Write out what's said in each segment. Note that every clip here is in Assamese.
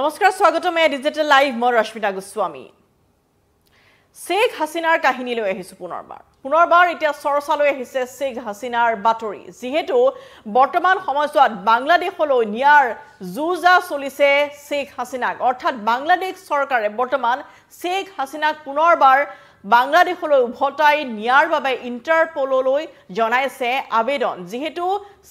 নমস্কাৰ স্বাগতম ডিজিটেল লাইভ মই ৰশ্মিতা গোস্বামী শেখ হাসিনাৰ কাহিনী লৈ আহিছো পুনৰবাৰ এতিয়া চৰ্চালৈ আহিছে শেখ হাসিনাৰ বাতৰি যেহেতু বৰ্তমান সময়ছোৱাত বাংলাদেশলৈ নিয়াৰ যুঁজা চলিছে শেখ হাসিনাক অৰ্থাৎ বাংলাদেশ চৰকাৰে বৰ্তমান শেখ হাসিনাক পুনৰবাৰ বাংলাদেশলৈ উভতাই নিয়াৰ বাবে ইন্টাৰপোললৈ জনাইছে আবেদন যেহেতু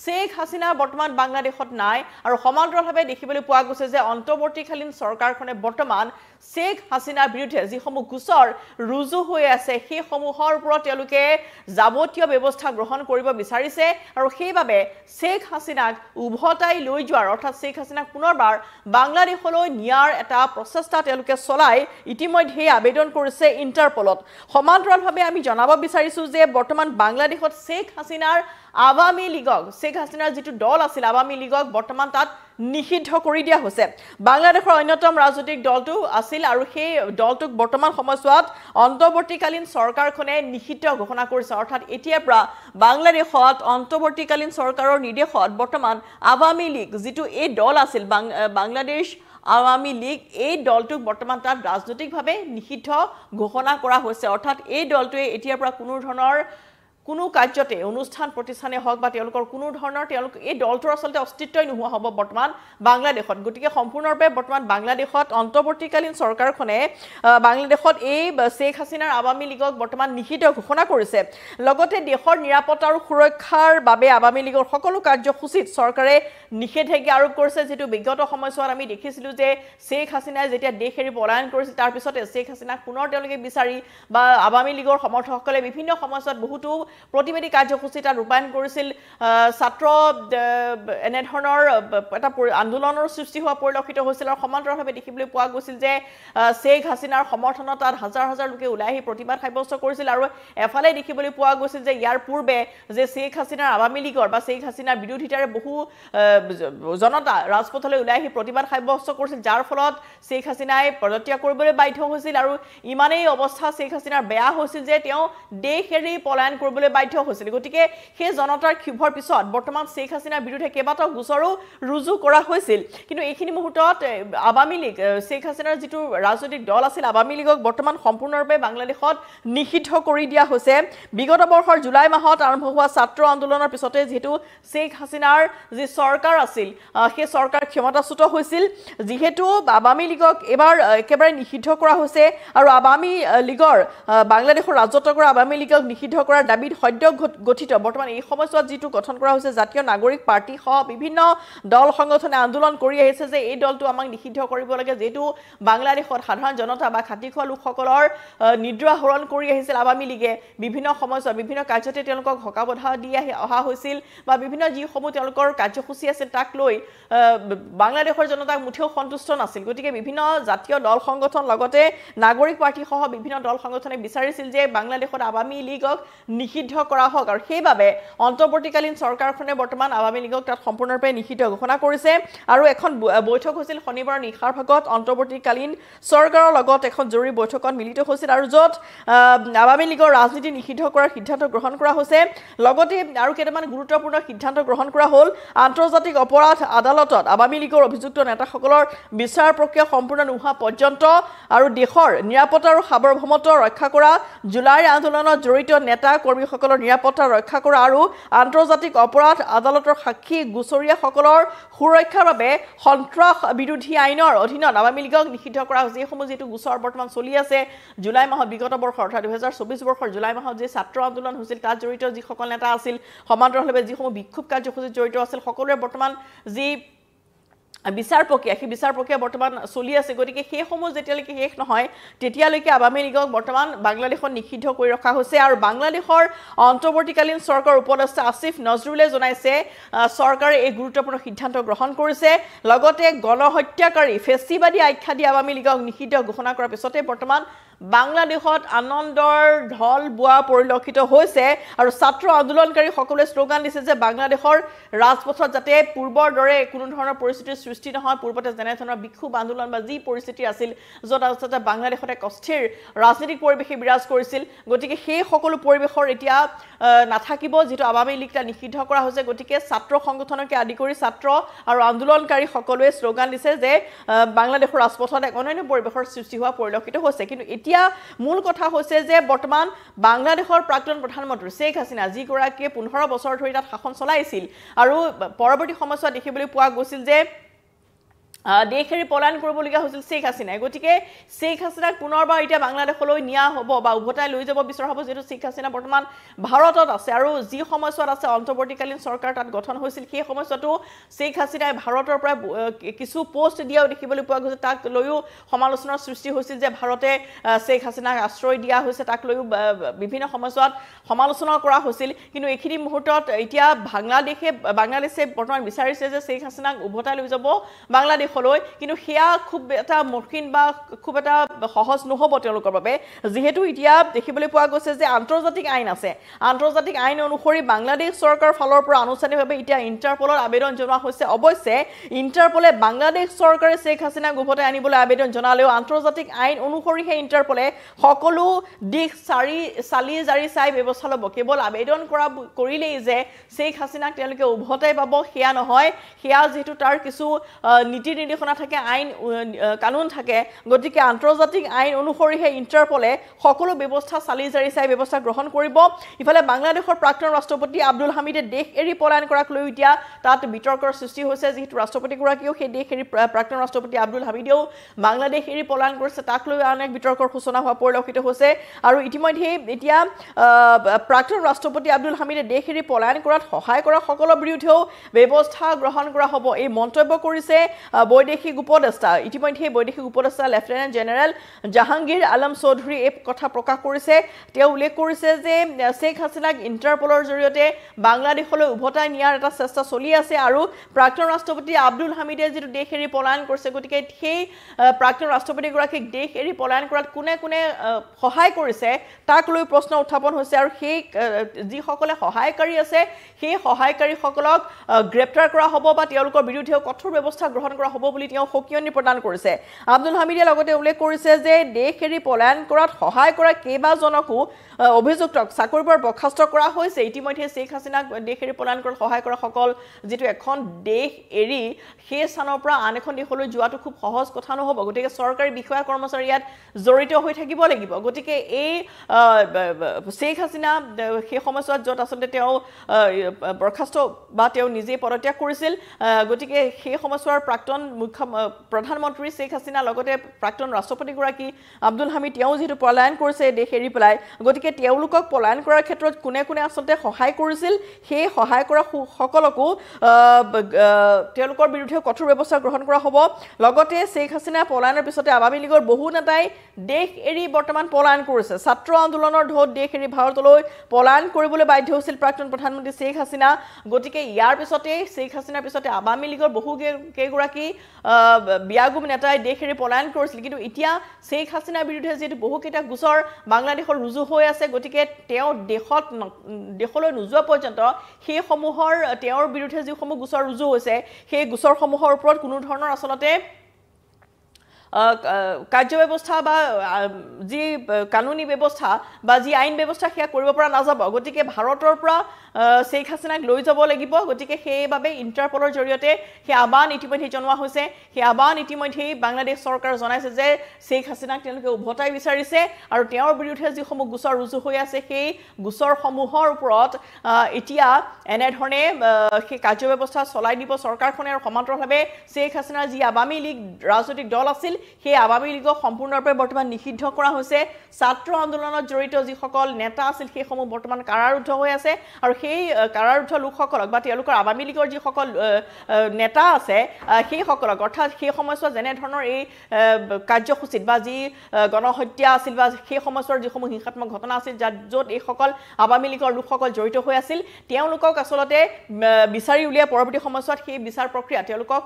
শেখ হাসিনা বৰ্তমান বাংলাদেশত নাই আৰু সমান্তৰালভাৱে দেখিবলৈ পোৱা গৈছে যে অন্তৰ্বৰ্তীকালীন চৰকাৰখনে বৰ্তমান শেখ হাসিনাৰ বিৰুদ্ধে যিসমূহ গোচৰ ৰুজু হৈ আছে সেই সমূহৰ ওপৰত তেওঁলোকে যাৱতীয় ব্যৱস্থা গ্ৰহণ কৰিব বিচাৰিছে আৰু সেইবাবে শেখ হাসিনাক উভতাই লৈ যোৱাৰ অৰ্থাৎ শেখ হাসিনাক পুনৰবাৰ বাংলাদেশলৈ নিয়াৰ এটা প্ৰচেষ্টা তেওঁলোকে চলাই ইতিমধ্যে আবেদন কৰিছে ইন্টাৰপোলত সমান্তৰালভাৱে আমি জনাব বিচাৰিছো যে বৰ্তমান বাংলাদেশত শেখ হাসিনাৰ আৱামী লীগক শেখ হাসিনাৰ যেটো দল আছিল আৱামী লীগক বৰ্তমান তাত নিষিদ্ধ কৰি দিয়া হৈছে বাংলাদেশৰ অন্যতম ৰাজনৈতিক দলটো আছিল আৰু সেই দলটোক বৰ্তমান সময়ছোৱাত অন্তৰ্বৰ্তীকালীন চৰকাৰখনে নিষিদ্ধ ঘোষণা কৰিছে অৰ্থাৎ এতিয়াৰ পৰা বাংলাদেশত অন্তৰ্বৰ্তীকালীন চৰকাৰৰ নিৰ্দেশত বৰ্তমান আৱামী লীগ যেটো এই দল আছিল বাংলাদেশ আৱামী লীগ এই দলটোক বৰ্তমান তাত ৰাজনৈতিকভাৱে নিষিদ্ধ ঘোষণা কৰা হৈছে অৰ্থাৎ এই দলটোৱে এতিয়াৰ পৰা কোনো কাৰ্যতে অনুষ্ঠান প্ৰতিষ্ঠানে হওক বা তেওঁলোকৰ কোনো ধৰণৰ তেওঁলোক এই দলটোৰ আসলতে অস্তিত্বই নোহোৱা হ'ব বৰ্তমান বাংলাদেশত গতিকে সম্পূৰ্ণৰূপে বৰ্তমান বাংলাদেশত অন্তৰ্বৰ্তীকালীন চৰকাৰখনে বাংলাদেশত এই শেখ হাসিনাৰ আৱামী লীগক বৰ্তমান নিষিদ্ধ ঘোষণা কৰিছে লগতে দেশৰ নিৰাপত্তা আৰু সুৰক্ষাৰ বাবে আৱামী লীগৰ সকলো কাৰ্যসূচীত চৰকাৰে নিষেধাজ্ঞা আৰোপ কৰিছে যেটো বিগত সময়ছোৱাত আমি দেখিছিলো যে শেখ হাসিনাই যেতিয়া দেশ এৰি পলায়ন কৰিছিল তাৰ পিছতে শেখ হাসিনাক পুনৰ তেওঁলোকে বিচাৰি বা আৱামী লীগৰ সমৰ্থকসকলে বিভিন্ন সময়ছোৱাত বহুতো প্ৰতিবাদী কাৰ্যসূচী তাত ৰূপায়ণ কৰিছিল ছাত্ৰ এনে ধৰণৰ এটা আন্দোলনৰ সৃষ্টি হোৱা পৰিলক্ষিত হৈছিল আৰু সমান্তৰালভাৱে দেখিবলৈ পোৱা গৈছিল যে শেখ হাসিনাৰ সমৰ্থনত তাত হাজাৰ হাজাৰ লোকে ওলাই আহি প্ৰতিবাদ সাব্যস্ত কৰিছিল আৰু এফালে দেখিবলৈ পোৱা গৈছিল যে ইয়াৰ পূৰ্বে যে শেখ হাসিনাৰ আৱামী লীগৰ বা শেখ হাসিনাৰ বিৰোধিতাৰে বহু জনতা ৰাজপথলৈ ওলাই আহি প্ৰতিবাদ সাব্যস্ত কৰিছিল যাৰ ফলত শেখ হাসিনাই পদত্যাগ কৰিবলৈ বাধ্য হৈছিল আৰু ইমানেই অৱস্থা শেখ হাসিনাৰ বেয়া হৈছিল যে তেওঁ দেশ এৰি পলায়ন কৰিবলৈ বাধ্য হৈছিল গতিকে সেই জনতাৰ ক্ষোভৰ পিছত বৰ্তমান শেখ হাসিনাৰ বিৰুদ্ধে কেইবাটাও গোচৰো ৰুজু কৰা হৈছিল কিন্তু এইখিনি মুহূৰ্তত আৱামী লীগ শেখ হাসিনাৰ যেটো ৰাজনৈতিক দল আছিল আৱামী লীগক বৰ্তমান সম্পূৰ্ণৰূপে বাংলাদেশত নিষিদ্ধ কৰি দিয়া হৈছে বিগত বৰ্ষৰ জুলাই মাহত আৰম্ভ হোৱা ছাত্ৰ আন্দোলনৰ পিছতে যেটো শেখ হাসিনাৰ যি চৰকাৰ আছিল সেই চৰকাৰ ক্ষমতাচ্যুত হৈছিল যেহেতু আৱামী লীগক এবাৰ একেবাৰে নিষিদ্ধ কৰা হৈছে আৰু আৱামী লীগৰ বাংলাদেশৰ ৰাজত্ব কৰা আৱামী লীগক নিষিদ্ধ কৰাৰ দাবীত সদ্য গঠিত বৰ্তমান এই সময়ছোৱাত যেটো গঠন কৰা হৈছে জাতীয় নাগৰিক পাৰ্টি সহ বিভিন্ন দল সংগঠনে আন্দোলন কৰি আহিছে যে এই দলটো আমাক নিষিদ্ধ কৰিব লাগে যেটো বাংলাদেশত সাধাৰণ জনতা বা খাটি খোৱা লোকসকলৰ নিদ্ৰা হৰণ কৰি আহিছিল আৱামী লীগে বিভিন্ন সময়ছোৱাত বিভিন্ন কাৰ্যতে তেওঁলোকক হকাবধা দি অহা হৈছিল বা বিভিন্ন যিসমূহ তেওঁলোকৰ কাৰ্যসূচী আছিল তাক লৈ বাংলাদেশৰ জনতাক মুঠেও সন্তুষ্ট নাছিল গতিকে বিভিন্ন জাতীয় দল সংগঠন লগতে নাগৰিক পাৰ্টি সহ বিভিন্ন দল সংগঠনে বিচাৰিছিল যে বাংলাদেশত আৱামী লীগক নিষিদ্ধ কৰা হোক আৰু সেইবাবে অন্তৰ্বৰ্তীকালীন চৰকাৰখনে বৰ্তমান আৱামী লীগক তাত সম্পূৰ্ণৰূপে নিষিদ্ধ ঘোষণা কৰিছে আৰু এখন বৈঠক হৈছিল শনিবাৰ নিশাৰ ভাগত অন্তৰ্বৰ্তীকালীন চৰকাৰৰ লগত এখন জৰুৰী বৈঠকত মিলিত হৈছিল আৰু য'ত আৱামী লীগৰ ৰাজনীতি নিষিদ্ধ কৰাৰ সিদ্ধান্ত গ্ৰহণ কৰা হৈছে লগতে আৰু কেইটামান গুৰুত্বপূৰ্ণ সিদ্ধান্ত গ্ৰহণ কৰা হ'ল আন্তৰ্জাতিক অপৰাধ আদালতত আৱামী লীগৰ অভিযুক্ত নেতাসকলৰ বিচাৰ প্ৰক্ৰিয়া সম্পূৰ্ণ নোহোৱা পৰ্যন্ত আৰু দেশৰ নিৰাপত্তা আৰু সাৰ্বভৌমত্ব ৰক্ষা কৰা জুলাইৰ আন্দোলনত জড়িত নেতা কৰ্মীসকলৰ নিৰাপত্তা ৰক্ষা কৰা আৰু আন্তৰ্জাতিক অপৰাধ আদালতৰ সাক্ষী গুচৰীয়াসকলৰ সুৰক্ষাৰ বাবে সন্ত্ৰাস বিৰোধী আইনৰ অধীনত আৱামী লীগক নিষিদ্ধ কৰা হৈছে এইসমূহ যেটো গোচৰ বৰ্তমান চলি আছে জুলাই মাহত বিগত বৰ্ষৰ অৰ্থাৎ 2024 বৰ্ষৰ জুলাই মাহত যে ছাত্ৰ আন্দোলন হৈছিল তাত জড়িত যিসকল নেতা আছিল সমান্তৰালভাৱে যিসমূহ বিক্ষোভ কাৰ্যসূচীত জড়িত আছিল সকলোৰে বৰ্তমান যি বিচাৰ প্ৰক্ৰিয়া সেই বিচাৰ প্ৰক্ৰিয়া বৰ্তমান চলি আছে গতিকে সেই সমূহ যেতিয়ালৈকে শেষ নহয় তেতিয়ালৈকে আৱামী লীগক বৰ্তমান বাংলাদেশত নিষিদ্ধ কৰি ৰখা হৈছে আৰু বাংলাদেশৰ অন্তৰ্বৰ্তীকালীন চৰকাৰ উপদেষ্টা আসিফ নজৰুলে জনাইছে চৰকাৰে এই গুৰুত্বপূৰ্ণ সিদ্ধান্ত গ্ৰহণ কৰিছে লগতে গণহত্যাকাৰী ফেচিবাদী আখ্যা দি আৱামী লীগক নিষিদ্ধ ঘোষণা কৰাৰ পিছতে বৰ্তমান বাংলাদেশত আনন্দৰ ঢল বোৱা পৰিলক্ষিত হৈছে আৰু ছাত্ৰ আন্দোলনকাৰী সকলে স্লোগান দিছে যে বাংলাদেশৰ ৰাজপথত যাতে পূৰ্বৰ দৰে কোনো ধৰণৰ পৰিস্থিতিৰ সৃষ্টি নহয় পূৰ্বতে যেনে ধৰণৰ বিক্ষোভ আন্দোলন বা যি পৰিস্থিতি আছিল যত আচলতে বাংলাদেশত এক অস্থিৰ ৰাজনৈতিক পৰিৱেশ বিৰাজ কৰিছিল গতিকে সেই সকলো পৰিৱেশৰ এতিয়া নাথাকিব যেটো আৱামী লীগটা নিষিদ্ধ কৰা হৈছে গতিকে ছাত্ৰ সংগঠনকে আদি কৰি ছাত্ৰ আৰু আন্দোলনকাৰী সকলোৱে স্লোগান দিছে যে বাংলাদেশৰ ৰাজপথত এক অনন্য পৰিৱেশৰ সৃষ্টি হোৱা পৰিলক্ষিত হৈছে কিন্তু এতিয়া মূল কথা হৈছে যে বৰ্তমান বাংলাদেশৰ প্ৰাক্তন প্ৰধানমন্ত্ৰী শেখ হাসিনা যি গৰাকীয়ে 15 বছৰ ধৰি তাত শাসন চলাইছিল আৰু পৰৱৰ্তী সময়ত দেখিবলৈ পোৱা গৈছিল যে দেশ এৰি পলায়ন কৰিবলগীয়া হৈছিল শেখ হাসিনাই গতিকে শেখ হাসিনাক পুনৰবাৰ এতিয়া বাংলাদেশলৈ নিয়া হ'ব বা উভতাই লৈ যাব বিচৰা হ'ব যেটো শেখ হাসিনা বৰ্তমান ভাৰতত আছে আৰু যি সময়ছোৱাত আছে অন্তৰ্বৰ্তীকালীন চৰকাৰ তাত গঠন হৈছিল সেই সময়ছোৱাতো শেখ হাসিনাই ভাৰতৰ পৰা কিছু পোষ্ট দিয়াও দেখিবলৈ পোৱা গৈছে তাক লৈও সমালোচনাৰ সৃষ্টি হৈছিল যে ভাৰতে শেখ হাসিনাক আশ্ৰয় দিয়া হৈছে তাক লৈও বিভিন্ন সময়ছোৱাত সমালোচনা কৰা হৈছিল কিন্তু এইখিনি মুহূৰ্তত এতিয়া বাংলাদেশে বৰ্তমান বিচাৰিছে যে শেখ হাসিনাক উভতাই লৈ যাব বাংলাদেশ কিন্তু হেয়া খুব এটা মৰ্কিন বা খুব এটা সহজ নহব তেওঁলোকৰ বাবে যেহেতু এতিয়া দেখিবলৈ পোৱা গৈছে যে আন্তৰ্জাতিক আইন আছে আন্তৰ্জাতিক আইন অনুসৰি বাংলাদেশ চৰকাৰৰ ফালৰ পৰা আনুষ্ঠানিকভাৱে এতিয়া ইন্টাৰপলৰ আবেদন জনোৱা হৈছে অৱশ্যে ইন্টাৰপলে বাংলাদেশ চৰকাৰে শেখ হাসিনাক উভতাই আনিবলৈ আবেদন জনালেও আন্তৰ্জাতিক আইন অনুসৰি হে ইন্টাৰপলে সকলো দিশ চালি জাৰি চাই ব্যৱস্থা ল'ব কেৱল আবেদন কৰিলেই যে শেখ হাসিনাক তেওঁলোকে উভতাই পাব হেয়া নহয় হেয়া যেহেতু তাৰ কিছু নীতি নিৰ্দেশনা থাকে আইন কানুন থাকে গতিকে আন্তৰ্জাতিক আইন অনুসৰি হে ইন্টাৰপলে সকলো ব্যৱস্থা চালি জাৰি চাই ব্যৱস্থা গ্ৰহণ কৰিব ইফালে বাংলাদেশৰ প্ৰাক্তন ৰাষ্ট্ৰপতি আব্দুল হামিদে দেশ এৰি পলায়ন কৰাক লৈ এতিয়া তাত বিতৰ্কৰ সৃষ্টি হৈছে যেহেতু ৰাষ্ট্ৰপতিগৰাকীও সেই দেশ এৰি প্ৰাক্তন ৰাষ্ট্ৰপতি আব্দুল হামিদেও বাংলাদেশ এৰি পলায়ন কৰিছে তাক লৈ অনেক বিতৰ্কৰ সূচনা হোৱা পৰিলক্ষিত হৈছে আৰু ইতিমধ্যে এতিয়া প্ৰাক্তন ৰাষ্ট্ৰপতি আব্দুল হামিদে দেশ এৰি পলায়ন কৰাত সহায় কৰা সকলৰ বিৰুদ্ধেও ব্যৱস্থা গ্ৰহণ কৰা হ'ব এই মন্তব্য কৰিছে বৈদেশিক উপদেষ্টা ইতিমধ্যে বৈদেশিক উপদেষ্টা লেফটেনেণ্ট জেনেৰেল জাহাংগীৰ আলম চৌধুৰী এই কথা প্ৰকাশ কৰিছে তেওঁ উল্লেখ কৰিছে যে শেখ হাসিনাক ইন্টাৰপলৰ জৰিয়তে বাংলাদেশলৈ উভতাই নিয়াৰ এটা চেষ্টা চলি আছে আৰু প্ৰাক্তন ৰাষ্ট্ৰপতি আব্দুল হামিদে যেটো দেশ এৰি পলায়ন কৰিছে গতিকে সেই প্ৰাক্তন ৰাষ্ট্ৰপতিগৰাকীক দেশ এৰি পলায়ন কৰাত কোনে কোনে সহায় কৰিছে তাক লৈ প্ৰশ্ন উত্থাপন হৈছে আৰু সেই যিসকলে সহায়কাৰী আছে সেই সহায়কাৰীসকলক গ্ৰেপ্তাৰ কৰা হ'ব বা তেওঁলোকৰ বিৰুদ্ধে কঠোৰ ব্যৱস্থা গ্ৰহণ কৰা হ'ব বুলি তেওঁ সকিয়নি প্ৰদান কৰিছে আব্দুল হামিদে লগতে উল্লেখ কৰিছে যে দেশ এৰি পলায়ন কৰাত সহায় কৰা কেইবাজনকো অভিযুক্তক চাকৰিৰ পৰা বৰ্খাস্ত কৰা হৈছে ইতিমধ্যে শেখ হাসিনাক দেশ এৰি পলায়ন কৰাত সহায় কৰা সকল যেটো এখন দেশ এৰি সেই স্থানৰ পৰা আন এখন দেশলৈ যোৱাটো খুব সহজ কথা নহব গতিকে চৰকাৰী বিষয়া কৰ্মচাৰী ইয়াত জড়িত হৈ থাকিব লাগিব গতিকে এই শেখ হাসিনা সেই সময়ছোৱাত যত আচলতে তেওঁ বৰ্খাস্ত বা তেওঁ নিজে পদত্যাগ কৰিছিল গতিকে সেই সময়ছোৱাৰ প্ৰাক্তন প্ৰধানমন্ত্ৰী শেখ হাসিনা লগতে প্ৰাক্তন ৰাষ্ট্ৰপতিগৰাকী আব্দুল হামিদ তেওঁ যেটো পলায়ন কৰিছে দেশ এৰি পেলাই গতিকে তেওঁলোকক পলায়ন কৰাৰ ক্ষেত্ৰত কোনে কোনে আচলতে সহায় কৰিছিল সেই সহায় কৰা সকলকো তেওঁলোকৰ বিৰুদ্ধে কঠোৰ ব্যৱস্থা গ্ৰহণ কৰা হ'ব লগতে শেখ হাসিনা পলায়নৰ পিছতে আৱামী লীগৰ বহু নেতাই দেশ এৰি বৰ্তমান পলায়ন কৰিছে ছাত্ৰ আন্দোলনৰ ঢৌত দেশ এৰি ভাৰতলৈ পলায়ন কৰিবলৈ বাধ্য হৈছিল প্ৰাক্তন প্ৰধানমন্ত্ৰী শেখ হাসিনা গতিকে ইয়াৰ পিছতে শেখ হাসিনাৰ পিছতে আৱামী লীগৰ বহু কেইগৰাকী বিয়াগুম নেতাই দেশ এৰি পলায়ন কৰিছিল কিন্তু এতিয়া শেখ হাসিনাৰ বিৰুদ্ধে যেটো বহু কেইটা গোচৰ বাংলাদেশৰ ৰুজু হৈ আছে গতিকে তেওঁ দেশলৈ নোযোৱা পৰ্যন্ত সেই সমূহৰ তেওঁৰ বিৰুদ্ধে যিসমূহ গোচৰ ৰুজু হৈছে সেই গোচৰসমূহৰ ওপৰত কোনো ধৰণৰ আচলতে কাৰ্য ব্যৱস্থা বা যি কানুনী ব্যৱস্থা বা যি আইন ব্যৱস্থা সেয়া কৰিব পৰা নাযাব গতিকে ভাৰতৰ পৰা শেখ হাসিনাক লৈ যাব লাগিব গতিকে সেইভাবে ইন্টাৰপলৰ জৰিয়তে সেই আহ্বান ইতিমধ্যে জনোৱা হৈছে সেই আহ্বান ইতিমধ্যে বাংলাদেশ চৰকাৰ জনাইছে যে শেখ হাসিনাক তেওঁলোকে উভতাই বিচাৰিছে আৰু তেওঁৰ বিৰুদ্ধে যিসমূহ গোচৰ ৰুজু হৈ আছে সেই গোচৰসমূহৰ ওপৰত এতিয়া এনে ধৰণে সেই কাৰ্য ব্যৱস্থা চলাই দিব চৰকাৰখনে আৰু সমান্তৰালভাৱে শেখ হাসিনাৰ যি আৱামী লীগ ৰাজনৈতিক দল আছিল সেই আৱামী লীগক সম্পূৰ্ণৰূপে বৰ্তমান নিষিদ্ধ কৰা হৈছে ছাত্ৰ আন্দোলনত জড়িত যিসকল নেতা আছিল সেইসমূহ বৰ্তমান কাৰাৰুদ্ধ হৈ আছে আৰু সেই কাৰাৰুদ্ধ লোকসকলক বা তেওঁলোকৰ আৱামী লীগৰ যিসকল নেতা আছে সেই সকলক অৰ্থাৎ সেই সময়ছোৱাত যেনে ধৰণৰ এই কাৰ্যসূচীত বা যি গণহত্যা আছিল বা সেই সময়ছোৱাৰ যিসমূহ হিংসাত্মক ঘটনা আছিল য'ত এই সকল আৱামী লীগৰ লোকসকল জড়িত হৈ আছিল তেওঁলোকক আচলতে বিচাৰি উলিয়াই পৰৱৰ্তী সময়ছোৱাত সেই বিচাৰ প্ৰক্ৰিয়া তেওঁলোকক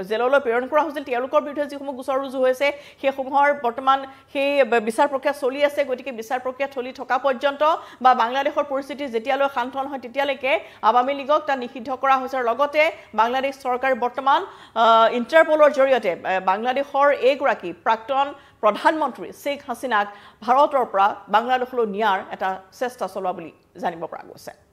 জেললৈ প্ৰেৰণ কৰা হৈছিল তেওঁলোকৰ বিৰুদ্ধে যিসমূহ গোচৰ ৰুজু ৰুজু হৈছে সেইসমূহৰ বৰ্তমান সেই বিচাৰ প্ৰক্ৰিয়া চলি আছে গতিকে বিচাৰ প্ৰক্ৰিয়া চলি থকা পৰ্যন্ত বা বাংলাদেশৰ পৰিস্থিতি যেতিয়ালৈ শান্ত নহয় তেতিয়ালৈকে আৱামী লীগক তা নিষিদ্ধ কৰা হৈছে লগতে বাংলাদেশ চৰকাৰ বৰ্তমান ইন্টাৰপলৰ জৰিয়তে বাংলাদেশৰ এইগৰাকী প্ৰাক্তন প্ৰধানমন্ত্ৰী শেখ হাসিনাক ভাৰতৰ পৰা বাংলাদেশলৈ নিয়াৰ এটা চেষ্টা চলোৱা বুলি জানিব পৰা গৈছে